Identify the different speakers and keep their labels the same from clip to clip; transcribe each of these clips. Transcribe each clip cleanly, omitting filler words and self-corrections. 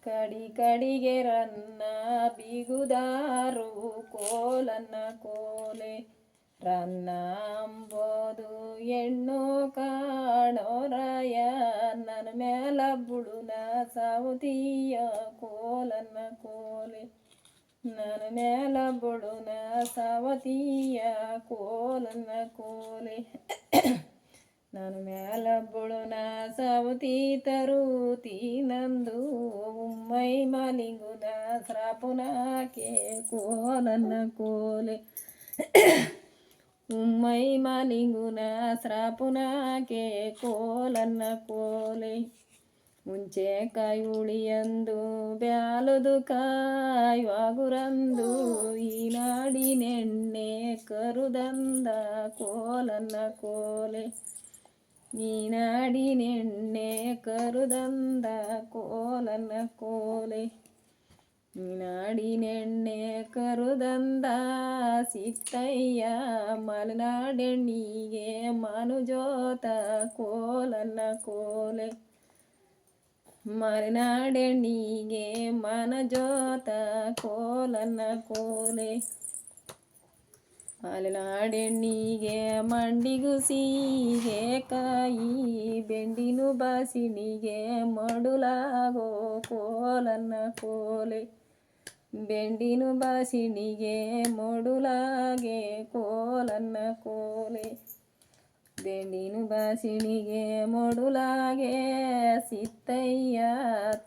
Speaker 1: ಕಡಿ ಕಡಿಗೆ ರನ್ನ ಬಿಗುದಾರು ಕೋಲನ್ನ ಕೋಲೆ ರನ್ನ ಅಂಬೋದು ಹೆಣ್ಣು ಕಾಣೋರಾಯ ನನ್ನ ಮೇಲ ಬುಡುನ ಸಾವುತಿಯ ಕೋಲನ್ನ ಕೋಲೆ ನನ್ನ ಮೇಲ ಬುಡುನ ಸಾವತಿಯ ಕೋಲನ್ನ ಕೋಲೆ ನನ್ನ ಮೇಲ ಬುಳುನ ಸಾವತಿ ತರುತಿ ನಂದು ಉಮ್ಮೈ ಮಾಲಿಂಗುನ ಸ್ರಾಪುನಾಕೆ ಕೋಲನ್ನ ಕೋಲೆ ಉಮ್ಮೈ ಮಾಲಿಂಗುನ ಸ್ರಾಪುನಾಕೆ ಕೋಲನ್ನ ಕೋಲೆ ಮುಂಚೆ ಕಾಯುಳಿಯಂದು ಬ್ಯಾಲದು ಕಾಯುವಾಗುರಂದು ಈ ನಾಡಿನೆಣ್ಣೆ ಕರುದಂದ ಕೋಲನ್ನ ಕೋಲೆ ಈ ನಾಡಿನೆಣ್ಣೆ ಕರುದಂದ ಕೋಲನ್ನ ಕೋಲೆ ಈ ನಾಡಿನೆಣ್ಣೆ ಕರುದಂದ ಸಿತ್ತಯ್ಯ ಮಲೆನಾಡೆಣ್ಣಿಗೆ ಮನುಜೋತ ಕೋಲನ್ನ ಕೋಲೆ ಮಲೆನಾಡೆಣ್ಣಿಗೆ ಮನಜೋತ ಕೋಲನ್ನ ಕೋಲೆ ಮಲೆನಾಡೆಣ್ಣಿಗೆ ಮಂಡಿಗುಸಿಗೆ ಕಾಯಿ ಬೆಂಡಿನು ಬಾಸಿಣಿಗೆ ಮಡುಲಾಗೋ ಕೋಲನ್ನ ಕೋಲೆ ಬೆಂಡಿನು ಬಾಸಿಣಿಗೆ ಮೊಡುಲಾಗೆ ಕೋಲನ್ನ ಕೋಲೆ ಬೆಂಡಿನು ಬಾಸಿಣಿಗೆ ಮೊಡುಲಾಗೆ ಸಿತ್ತಯ್ಯ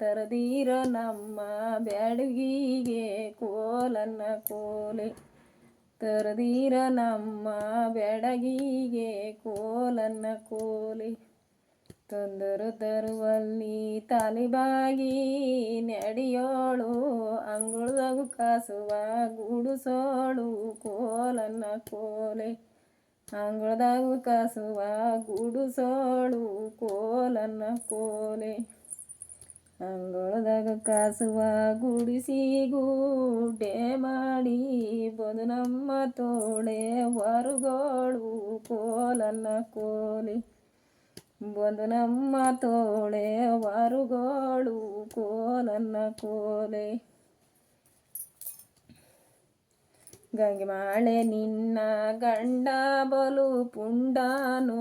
Speaker 1: ತರದಿರ ನಮ್ಮ ಬ್ಯಾಡಗಿಗೆ ಕೋಲನ್ನ ಕೋಲೆ ತರದಿರ ನಮ್ಮ ಬೆಡಗಿಗೆ ಕೋಲನ್ನ ಕೋಲೆ ತಂದರು ತರುವಲ್ಲಿ ತಾಲಿಬಾಗಿ ನಡೆಯೋಳು ಅಂಗುಳದಾಗ ಕಾಸುವ ಗುಡುಸೋಳು ಕೋಲನ್ನ ಕೋಲೆ ಅಂಗಳದಾಗ ಕಾಸುವ ಗುಡುಸೋಳು ಕೋಲನ್ನ ಕೋಲೆ ಅಂಗಳದಾಗ ಕಾಸುವ ಗುಡಿಸಿ ಗುಡ್ಡೆ ಮಾಡಿ ಬಂದು ನಮ್ಮ ತೋಳೆ ಹೊರಗೋಳು ಕೋಲನ್ನ ಕೋಲೆ ಬಂದು ನಮ್ಮ ತೋಳೆ ಹೊರಗೋಳು ಕೋಲನ್ನ ಕೋಲೆ ಗಂಗೆ ಮಾಳೆ ನಿನ್ನ ಗಂಡ ಬಲು ಪುಂಡಾನು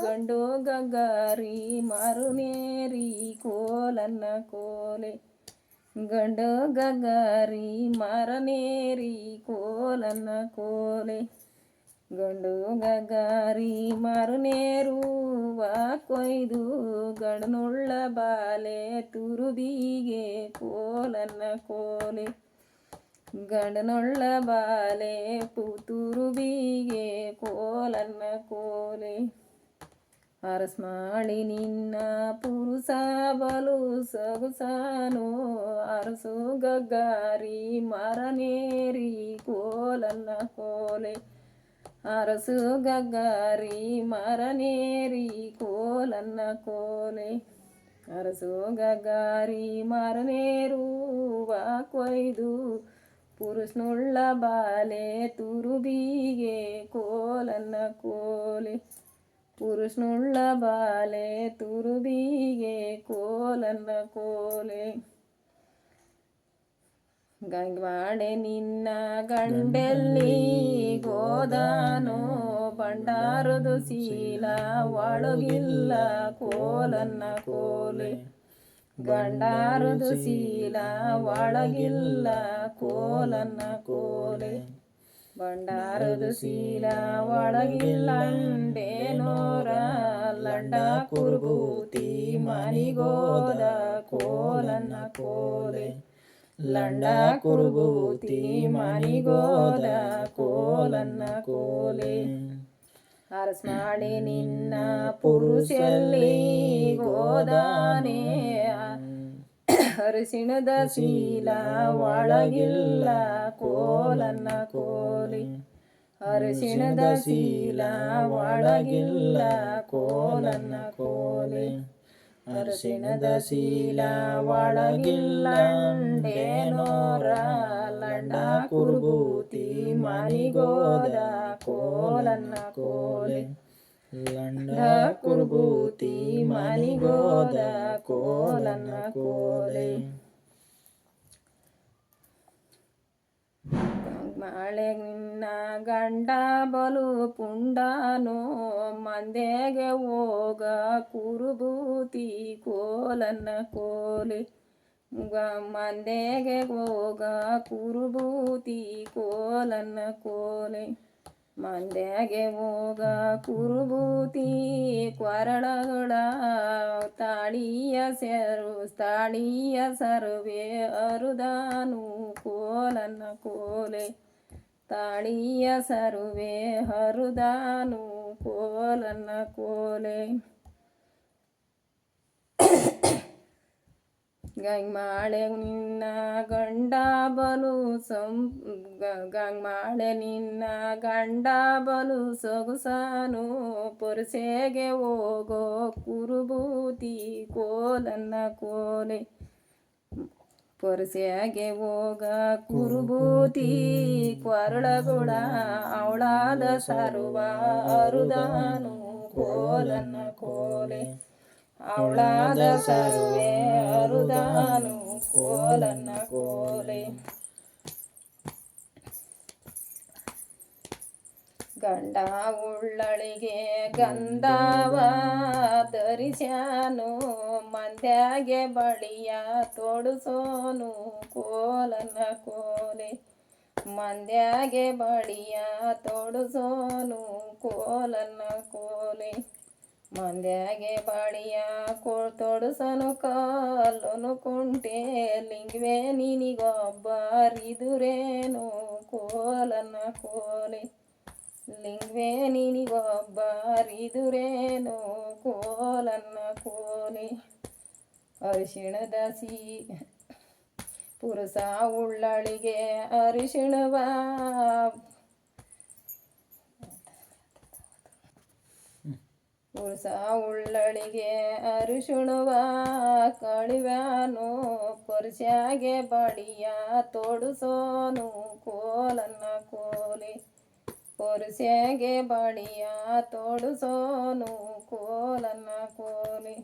Speaker 1: ಗಂಡು ಗಗ್ಗಾರಿ ಮರುನೇರಿ ಕೋಲನ್ನ ಕೋಲೆ ಗಂಡು ಗಗ್ಗಾರಿ ಮರನೇರಿ ಕೋಲನ್ನ ಕೋಲೆ ಗಂಡು ಗಗ್ಗಾರಿ ಮರುನೇರುವ ಕೊಯ್ದು ಗಂಡನುಳ್ಳ ಬಾಲೆ ತುರುಬಿಗೆ ಕೋಲನ್ನ ಕೋಲೆ ಗಂಡನೊಳ್ಳ ಬಾಲೆ ತುರುಬಿಗೆ ಕೋಲನ್ನ ಕೋಲೆ ಅರಸ್ ಮಾಡಿ ನಿನ್ನ ಪುರುಷ ಬಲು ಸೊಗಸಾನು ಅರಸು ಗಗ್ಗಾರಿ ಮರನೇರಿ ಕೋಲನ್ನ ಕೋಲೆ ಅರಸು ಗಗ್ಗಾರಿ ಮರನೇರಿ ಕೋಲನ್ನ ಕೋಲೆ ಅರಸು ಗಗ್ಗಾರಿ ಮರನೇರುವ ಕೊಯ್ದು ಪುರುಷನುಳ್ಳ ಬಾಲೆ ತುರುಬಿಗೆ ಕೋಲನ್ನ ಕೋಲೆ ಪುರುಷನುಳ್ಳ ಬಾಲೆ ತುರುಬಿಗೆ ಕೋಲನ್ನ ಕೋಲೆ ಗಂಗ್ವಾಡೆ ನಿನ್ನ ಗಂಡೆಲ್ಲಿ ಗೋದಾನೋ ಭಂಡಾರದು ಶೀಲ ಒಳಗಿಲ್ಲ ಕೋಲನ್ನ ಕೋಲೆ ಗಂಡಾರದು ಶೀಲ ಒಳಗಿಲ್ಲ ಕೋಲನ್ನ ಕೋಲೆ ಭಂಡಾರದು ಶೀಲ ಒಳಗಿಲ್ಲ ಅಂಡೇನೋರ ಲಂಡ ಕುರ್ಬೂತಿ ಮನಿಗೋದ ಕೋಲನ್ನ ಕೋಲೆ ಲಂಡ ಕುರ್ಬೂತಿ ಮನಿಗೋದ ಕೋಲನ್ನ ಕೋಲೆ ಅರಸ್ ಮಾಡಿ ನಿನ್ನ ಪುರುಷಲ್ಲಿ ಗೋದಾನೆ ಅರಿಶಿಣದ ಶೀಲ ಒಳಗಿಲ್ಲ ಕೋಲನ್ನ ಕೋಲೆ ಅರಿಶಿಣದ ಶೀಲ ಒಳಗಿಲ್ಲ ಕೋಲನ್ನ ಕೋಲೆ ಅರಿಶಿಣದ ಶೀಲ ಒಳಗಿಲ್ಲ ಅಂಡೇನೋರ ಲಂಡ ಕುರ್ಬೂತಿ ಮನಿಗೋದ ಕೋಲನ್ನ ಕೋಲೆ ಲಂಡ ಕುರ್ಬೂತಿ ಮನಿಗೋದ ಕೋಲನ್ನ ಕೋಲೆ ಮಾಳೆ ನಿನ್ನ ಗಂಡ ಬಲು ಪುಂಡಾನೋ ಮಂದೆಗೆ ಹೋಗ ಕುರುಬೂತಿ ಕೋಲನ್ನ ಕೋಲೆ ಮಂದೆಗೆ ಹೋಗ ಕುರುಬೂತಿ ಕೋಲನ್ನ ಕೋಲೆ ಮಂದ್ಯಾಗೆ ಹೋಗ ಕುರುಬೂತಿ ಕೊರಳಗಳ ತಾಳಿಯ ಸರುವೆ ಅರುದಾನು ಕೋಲನ್ನ ಕೋಲೆ ತಾಳಿಯ ಸರುವೆ ಹರುದಾನು ಕೋಲನ್ನ ಕೋಲೆ ಗಂಗ್ಮಾಳೆ ನಿನ್ನ ಗಂಡ ಬಲು ಗಂಗ್ಮಾಳೆ ನಿನ್ನ ಗಂಡ ಬಲು ಸೊಗಸಾನು ಪೊರಸೆಗೆ ಹೋಗೋ ಕುರುಬೂತಿ ಕೋಲನ್ನ ಕೋಲೆ ಪೊರಸೆಗೆ ಹೋಗ ಕುರುಬೂತಿ ಕೊರಳಗುಳ ಅವಳಾದ ಸರುವ ಅರುದಾನು ಕೋಲನ್ನ ಕೋಲೆ ಅವಳಾದ ಸರುವೆ ಅರುದಾನು ಕೋಲನ್ನ ಕೋಲೆ ಗಂಡ ಉಳ್ಳಳಿಗೆ ಗಂಧವ ಧರಿಸ್ಯಾನು ಮಂದ್ಯಾಗೆ ಬಳಿಯ ತೊಡಸೋನು ಕೋಲನ್ನ ಕೋಲೆ ಮಂದ್ಯಾಗೆ ಬಳಿಯ ತೊಡಸೋನು ಕೋಲನ್ನ ಕೋಲೆ ಮಂದ್ಯಾಗೆ ಬಳಿಯ ತೊಡಸನು ಕಾಲನು ಕುಂಟೆ ಲಿಂಗವೇ ನಿನಿಗೊಬ್ಬರಿದುರೇನು ಕೋಲನ್ನ ಕೋಲೆ ಲಿಂಗವೇ ನಿನಿಗೊಬ್ಬರಿದುರೇನು ಕೋಲನ್ನ ಕೋಲೆ ಅರಿಶಿಣದ ಪುರುಷ ಉಳ್ಳಳಿಗೆ ಅರಿಶಿಣವ ಪುರುಷ ಉಳ್ಳಳಿಗೆ ಅರಿಶಿಣವ ಕಳಿವ್ಯಾನು ಪೊರಸ್ಯಾಗೆ ಬಳಿಯ ತೊಡಸೋನು ಕೋಲನ್ನ ಕೋಲೆ ಪೊರಸ್ಯಾಗೆ ಬಳಿಯ ತೊಡಸೋನು ಕೋಲನ್ನ ಕೋಲೆ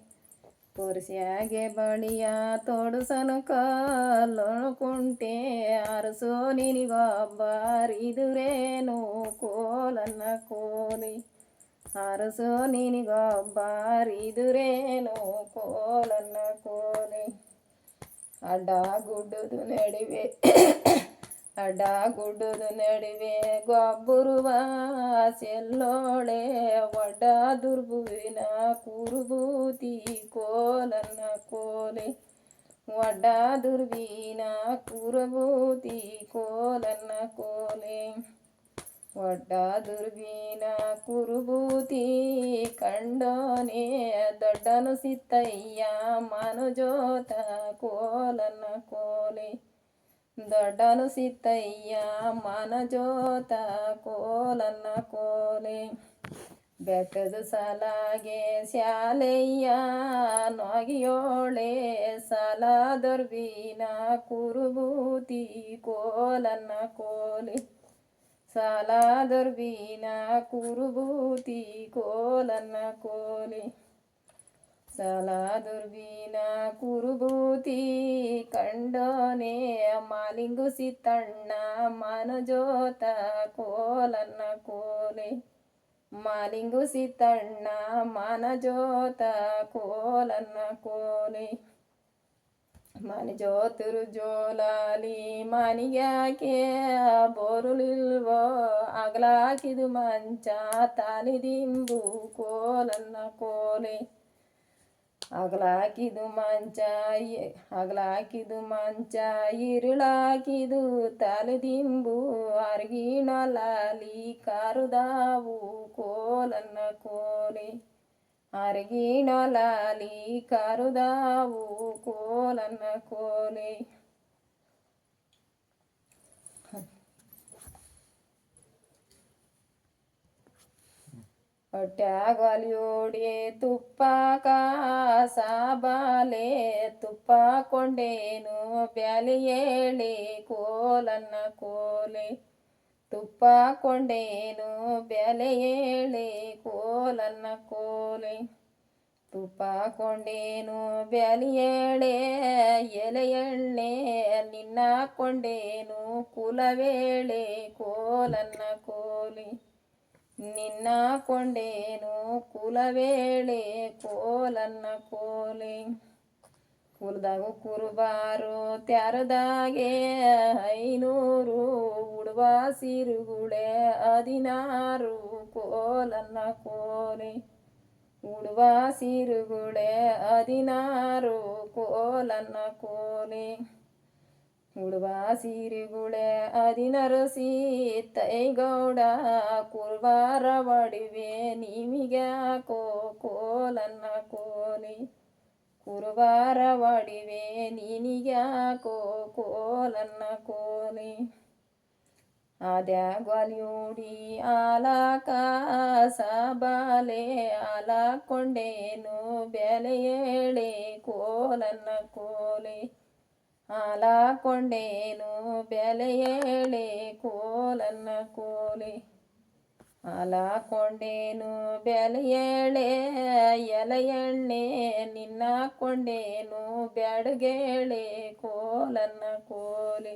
Speaker 1: ಪೊರಸ್ಯಾಗೆ ಬಳಿಯ ತೊಡಸನು ಕಾಲನು ಕುಂಟೆ ಅರಸೋ ನಿನಿಗೊಬ್ಬರಿದುರೇನು ಕೋಲನ್ನ ಕೋಲೆ ಅರಸೋ ನಿನಿಗೊಬ್ಬರಿದುರೇನು ಕೋಲನ್ನ ಕೋಲೆ ಅಡ್ಡ ಗುಡ್ಡದು ನಡುವೆ ಗೊಬ್ಬರುವ ಸೆಲ್ಲೋಳೆ ಒಡ್ಡ ದುರ್ಬುವಿನ ಕುರುಬೂತಿ ಕೋಲನ್ನ ಕೋಲೆ ಒಡ್ಡ ದುರ್ಬಿನ ಕುರುಬೂತಿ ಕೋಲನ್ನ ಕೋಲೆ ಒಡ್ಡ ದುರ್ಬಿನ ಕುರುಬೂತಿ ಕಂಡೋನೆ ದೊಡ್ಡನು ಸಿತ್ತಯ್ಯ ಮನುಜೋತ ಕೋಲನ್ನ ಕೋಲೆ ದೊಡ್ಡನು ಸಿತ್ತಯ್ಯ ಮನಜೋತ ಕೋಲನ್ನ ಕೋಲೆ ಬೆಟ್ಟದ ಸಲಾಗೆ ಶಾಲೆಯ್ಯ ನೊಗಿಯೋಳೆ ಸಾಲ ದೊರ್ಬಿನ ಕುರುಬೂತಿ ಕೋಲನ್ನ ಕೋಲೆ ಸಾಲ ದೊರ್ಬಿನ ಕುರುಬೂತಿ ಕೋಲನ್ನ ಕೋಲೆ ಸಾಲ ದುರ್ಬಿನ ಕುರುಬೂತಿ ಕಂಡೋನೆ ಮಾಲಿಂಗು ಸಿತ್ತಣ್ಣ ಮನಜೋತ ಕೋಲನ್ನ ಕೋಲೆ ಮಾಲಿಂಗು ಸಿತ್ತಣ್ಣ ಮನಜೋತ ಕೋಲನ್ನ ಕೋಲೆ ಮನಜೋತರು ಜೋಲಾಲಿ ಮನಿಗ್ಯಾಕೆ ಬೋರುಲಿಲ್ವೋ ಅಗಲಾಕಿದು ಮಂಚ ತಾಲಿದಿಂಬು ಕೋಲನ್ನ ಕೋಲೆ ಅಗಲಾಕಿದು ಮಂಚ ಇರುಳಾಕಿದು ತಲೆದಿಂಬು ಅರಗಿಣಲಾಲಿ ಕಾರುದಾವು ಕೋಲನ್ನ ಕೋಲೆ ಅರಗಿಣಲಾಲಿ ಕಾರುದಾವು ಕೋಲನ್ನ ಕೋಲೆ ಹೊಟ್ಯಾಗೊಲಿಯೋಡಿ ತುಪ್ಪ ಕಾಸಾಬಾಲೆ ತುಪ್ಪ ಕೊಂಡೇನು ಬ್ಯಾಲಿ ಏಳಿ ಕೋಲನ್ನ ಕೋಲೆ ತುಪ್ಪ ಕೊಂಡೇನು ಬ್ಯಾಲೆ ಏಳಿ ಕೋಲನ್ನ ಕೋಲೆ ತುಪ್ಪ ಕೊಂಡೇನು ಬ್ಯಾಲಿ ಎಳೆ ಎಲೆ ಎಣ್ಣೆ ನಿನ್ನ ಕೊಂಡೇನು ಕುಲವೇಳೆ ಕೋಲನ್ನ ಕೋಲಿ ನಿನ್ನ ಕೊಂಡೇನು ಕುಲವೇಳೆ ಕೋಲನ್ನ ಕೋಲಿ ಕುಲದಾಗು ಕುರುಬಾರು ತ್ಯಾರದಾಗೆ 500 ಉಡುವ ಸಿರುಗುಳೆ 16 ಕೋಲನ್ನ ಕೋಲಿ ಉಡುವ ಸಿರುಗುಳೆ 16 ಕೋಲನ್ನ ಕೋಲಿ ಉಡುವ ಸಿರುಗುಳೆ 16 ಸೀತೈಗೌಡ ಕುರುಬಾರ ಒಡಿವೆ ನಿಮಿಗ್ಯಾಕೋ ಕೋಲನ್ನ ಕೋಲಿ ಕುರುಬಾರ ಒಡಿವೆ ನಿನಿಗ್ಯಾಕೋ ಕೋಲನ್ನ ಕೋಲಿ ಆದ್ಯಾಗ್ವಾಲಿಯೋಡಿ ಆಲಾಕ ಸಬಾಲೆ ಆಲಾಕೊಂಡೇನು ಬೆಲೆ ಏಳೆ ಕೋಲನ್ನ ಕೋಲಿ ಆಲಾಕೊಂಡೇನು ಬೆಲೆ ಏಳೆ ಕೋಲನ್ನ ಕೋಲಿ ಆಲಾಕೊಂಡೇನು ಬೆಲೆ ಏಳೆ ಎಲೆ ಎಣ್ಣೆ ನಿನ್ನ ಕೊಂಡೇನು ಬ್ಯಾಡಗೇಳೆ ಕೋಲನ್ನ ಕೋಲಿ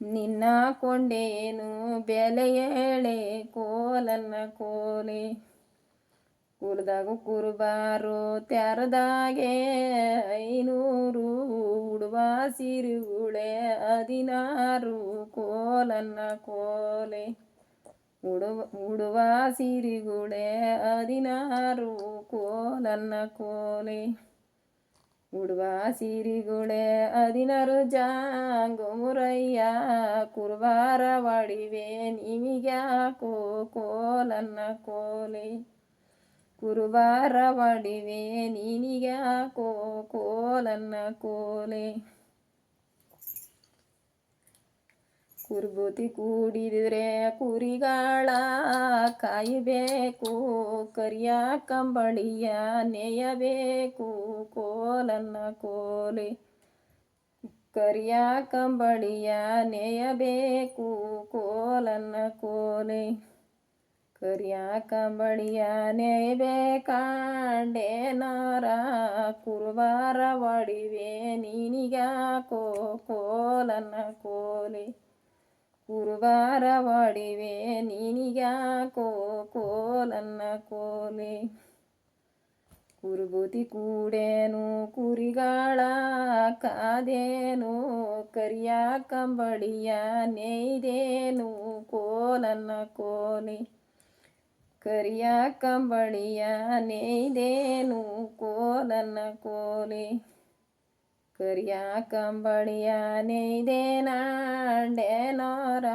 Speaker 1: ನಿನ್ನ ಕೊಂಡೇನು ಬೆಲೆ ಏಳೆ ಕೋಲನ್ನ ಕೋಲಿ ಕುಲದಾಗು ಕುರುಬಾರು ತ್ಯಾರದಾಗೆ 500 ಉಡುವ ಸಿರುಗುಳೆ 16 ಕೋಲನ್ನ ಕೋಲಿ ಉಡುವ ಸಿರಿಗುಳೆ 16 ಕೋಲನ್ನ ಕೋಲಿ ಉಡುವ ಸಿರಿಗುಳೆ 16 ಜಾಂಗುಮುರಯ್ಯ ಕುರುಬಾರ ಒಡಿವೆ ನಿಮಿಗ್ಯಾಕೋ ಕೋಲನ್ನ ಕೋಲಿ ಕುರುಬಾರ ಒಡಿವೆ ನಿನಿಗ್ಯಾಕೋ ಕೋಲನ್ನ ಕೋಲಿ ಕುರ್ಬುತಿ ಕೂಡಿದ್ರೆ ಕುರಿಗಾಳ ಕಾಯಬೇಕು ಕರಿಯ ಕಂಬಳಿಯ ನೇಯಬೇಕು ಕೋಲನ್ನ ಕೋಲಿ ಕರಿಯ ಕಂಬಳಿಯ ನೇಯಬೇಕು ಕೋಲನ್ನ ಕೋಲಿ ಕರಿಯ ಕಂಬಳಿಯ ನೇಯಬೇಕಾಂಡೆ ನಾರ ಕುರುಬಾರ ಒಡಿವೆ ನಿನಿಗ್ಯಾಕೋ ಕೋಲನ್ನ ಕೋಲಿ ಕುರುಬಾರ ಒಡಿವೆ ನಿನಿಗ್ಯಾಕೋ ಕೋಲನ್ನ ಕೋಲಿ ಕುರುಬುತಿ ಕೂಡೇನು ಕುರಿಗಾಳ ಕಾದೇನು ಕರಿಯ ಕಂಬಳಿಯ ನೇಯ್ದೇನು ಕೋಲನ್ನ ಕೋಲಿ ಕರಿಯ ಕಂಬಳಿಯ ನೇಯ್ದೇನು ಕೋಲನ್ನ ಕೋಲಿ ಕರಿಯ ಕಂಬಳಿಯ ನೇಯ್ದೇನಾಂಡೆ ನೋರ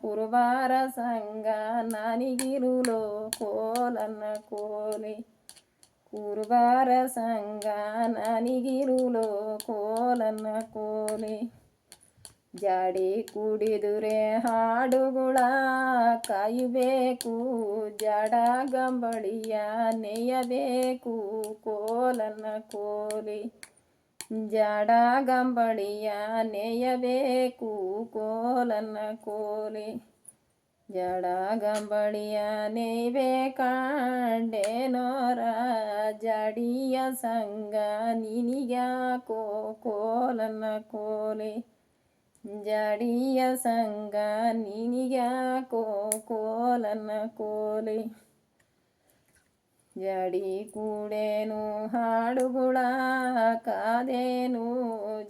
Speaker 1: ಕುರುಬಾರ ಸಂಗ ನನಗಿರುಲೋ ಕೋಲನ್ನ ಕೋಲಿ ಕುರುಬಾರ ಸಂಗ ನನಗಿರುಲೋ ಕೋಲನ್ನ ಕೋಲಿ ಜಾಡಿ ಕುಡಿದುರೆ ಹಾಡುಗಳ ಕಾಯಬೇಕು ಜಾಡ ಗಂಬಳಿಯ ನೇಯಬೇಕು ಕೋಲನ್ನ ಕೋಲಿ ಜಾಡ ಗಂಬಳಿಯ ನೇಯಬೇಕು ಕೋಲನ್ನ ಕೋಲಿ ಜಾಡ ಗಂಬಳಿಯ ನೇಯ್ಬೇಕಾಂಡೆ ನೋರ ಜಾಡಿಯ ಸಂಗ ನಿನಿಗ್ಯಾಕೋ ಕೋಲನ್ನ ಕೋಲಿ ಜಾಡಿಯ ಸಂಗ ನಿನಿಗ್ಯಾಕೋ ಕೋಲನ್ನ ಕೋಲಿ ಜಾಡಿ ಕೂಡೇನು ಹಾಡುಗಳ ಕಾದೇನು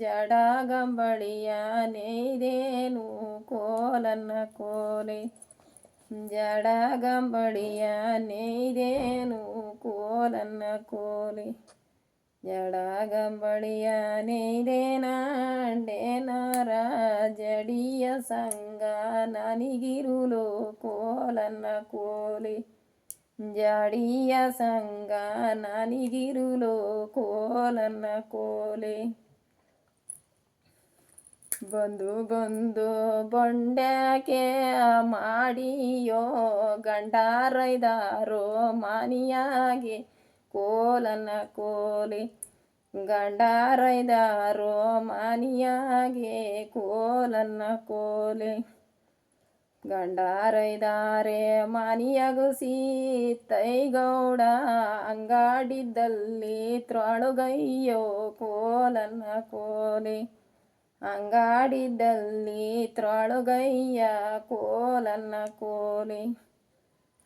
Speaker 1: ಜಡ ಗಂಬಳಿಯ ನೇಯ್ದೇನು ಕೋಲನ್ನ ಕೋಲಿ ಜಡ ಗಂಬಳಿಯ ನೇಯ್ದೇನು ಕೋಲನ್ನ ಕೋಲಿ ಜಡ ಗಂಬಳಿಯ ನೇಯ್ದೇನಾಂಡೆ ನರ ಜಡಿಯ ಸಂಗ ನನಗಿರುಲೋ ಕೋಲನ್ನ ಕೋಲಿ ಜಾಡಿಯ ಸಂಗ ನನಗಿರುಲೋ ಕೋಲನ್ನ ಕೋಲಿ ಬಂದು ಬಂದು ಬೊಂಡ್ಯಾಕೆ ಮಾಡಿಯೋ ಗಂಡಾರೈದಾರೋ ಮಾನಿಯಾಗಿ ಕೋಲನ್ನ ಕೋಲಿ ಗಂಡಾರೈದಾರೋ ಮಾನಿಯಾಗೆ ಕೋಲನ್ನ ಕೋಲಿ ಗಂಡಾರೈದಾರೆ ಮಾನಿಯಗುಸಿ ತೈಗೌಡ ಅಂಗಾಡಿದ್ದಲ್ಲಿ ತ್ರಾಳುಗಯ್ಯೋ ಕೋಲನ್ನ ಕೋಲೆ ಅಂಗಾಡಿದ್ದಲ್ಲಿ ತ್ರಾಳುಗಯ್ಯ ಕೋಲನ್ನ ಕೋಲೆ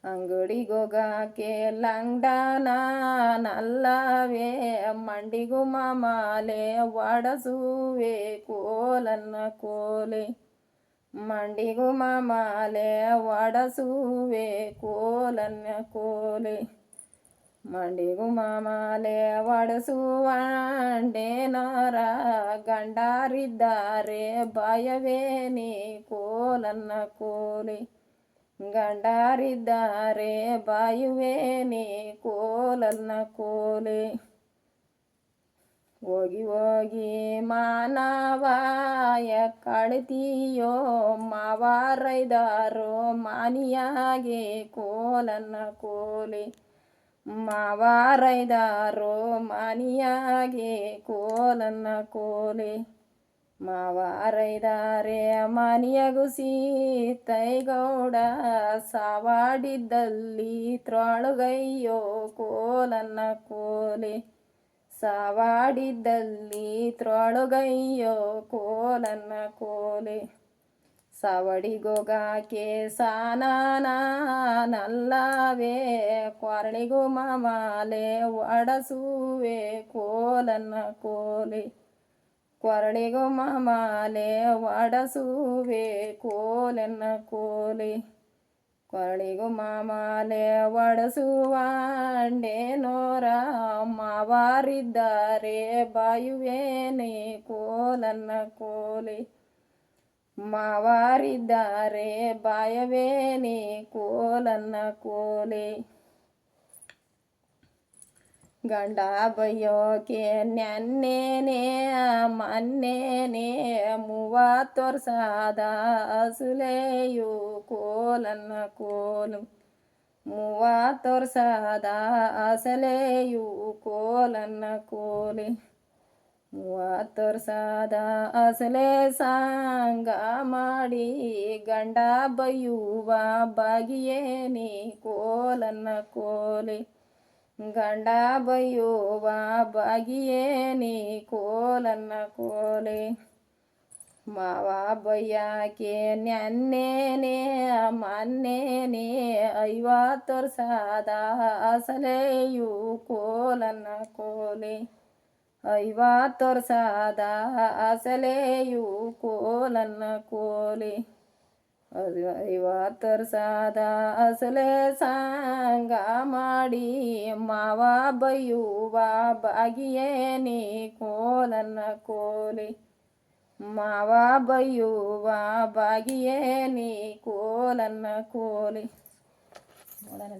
Speaker 1: ಅಂಗಡಿಗೋಗಾಕೆ ಲಂಗ್ಡಾನ ನಲ್ಲವೇ ಮಂಡಿಗೂ ಮಾಲೆ ಒಡಸುವೆ ಕೋಲನ್ನ ಕೋಲೆ ಮಂಡಿಗೂ ಮಾಲೆ ಒಡಸುವೆ ಕೋಲನ್ನ ಕೋಲೆ ಮಂಡಿಗೂ ಮಾಲೆ ಒಡಸುವಂಡೇನರ ಗಂಡಾರಿದ್ದಾರೆ ಭಯವೇನೆ ಕೋಲನ್ನ ಕೋಲೆ ಗಂಡಾರಿದ್ದಾರೆ ಬಾಯುವೇನೆ ಕೋಲನ್ನ ಕೋಲೆ ಹೋಗಿ ಹೋಗಿ ಮಾನವಾಯ ಕಳ್ತೀಯೋ ಮಾವಾರೈದಾರೋ ಮಾನಿಯಾಗೆ ಕೋಲನ್ನ ಕೋಲೆ ಮಾವಾರೈದಾರೋ ಮಾನಿಯಾಗೆ ಕೋಲನ್ನ ಕೋಲೆ ಮಾವಾರೈದಾರೆ ಮಾನಿಯಗುಸಿ ತೈಗೌಡ ಸಾವಾಡಿದ್ದಲ್ಲಿ ತ್ರಾಳುಗಯ್ಯೋ ಕೋಲನ್ನ ಕೋಲೆ ಸಾವಾಡಿದ್ದಲ್ಲಿ ತ್ರಾಳುಗಯ್ಯೋ ಕೋಲನ್ನ ಕೋಲೆ ಸಾವಡಿಗೋಗಾಕೆ ಸಾನಾನ ನಲ್ಲವೇ ಕ್ವಾರಣಿಗೂ ಮಾಲೆ ಒಡಸುವೆ ಕೋಲನ್ನ ಕೋಲೆ ಕೊರಳಿಗೂ ಮಾಲೆ ಒಡಸುವೆ ಕೋಲನ್ನ ಕೋಲೆ ಕೊರಳಿಗೂ ಮಾಲೆ ಒಡಸುವಂಡೇನೋರ ಮಾವಾರಿದ್ದಾರೆ ಬಾಯುವೇನೆ ಕೋಲನ್ನ ಕೋಲೆ ಮಾವಾರಿದ್ದಾರೆ ಬಾಯವೇನೆ ಕೋಲನ್ನ ಕೋಲೆ ಗಂಡ ಬಯ್ಯೋಕೆ ನೆನ್ನೇನೆ ಮೊನ್ನೇನೆ 30 ವರ್ಷದ ಅಸುಲೆಯು ಕೋಲನ್ನ ಕೋಲು 30 ವರ್ಷದ ಅಸಲೆಯು ಕೋಲನ್ನ ಕೋಲೆ 30 ವರ್ಷದ ಅಸಲೆ ಸಾಂಗ ಮಾಡಿ ಗಂಡ ಬಯ್ಯುವ ಬಾಗಿಯೇನೆ ಕೋಲನ್ನ ಕೋಲೆ ಗಂಡ ಬಯ್ಯುವ ಬಾಗಿಯೇನೆ ಕೋಲನ್ನ ಕೋಲೆ ಮಾವ ಬಯ್ಯಾಕೆ ನೆನ್ನೇನೆ ಮೊನ್ನೇನೆ 50 ವರ್ಷದ ಅಸಲೆಯು ಕೋಲನ್ನ ಕೋಲೆ 50 ವರ್ಷದ ಅಸಲೆಯು ಕೋಲನ್ನ ಕೋಲೆ 50 ವರ್ಷದ ಅಸಲೆ ಸಾಂಗ ಮಾಡಿ ಮಾವ ಬಯ್ಯುವ ಬಾಗಿಯೇನೆ ಕೋಲನ್ನ ಕೋಲೆ ಮಾವ ಬಯ್ಯುವ ಬಾಗಿಯೇನೆ ಕೋಲನ್ನ ಕೋಲೆ ನೋಡೋಣ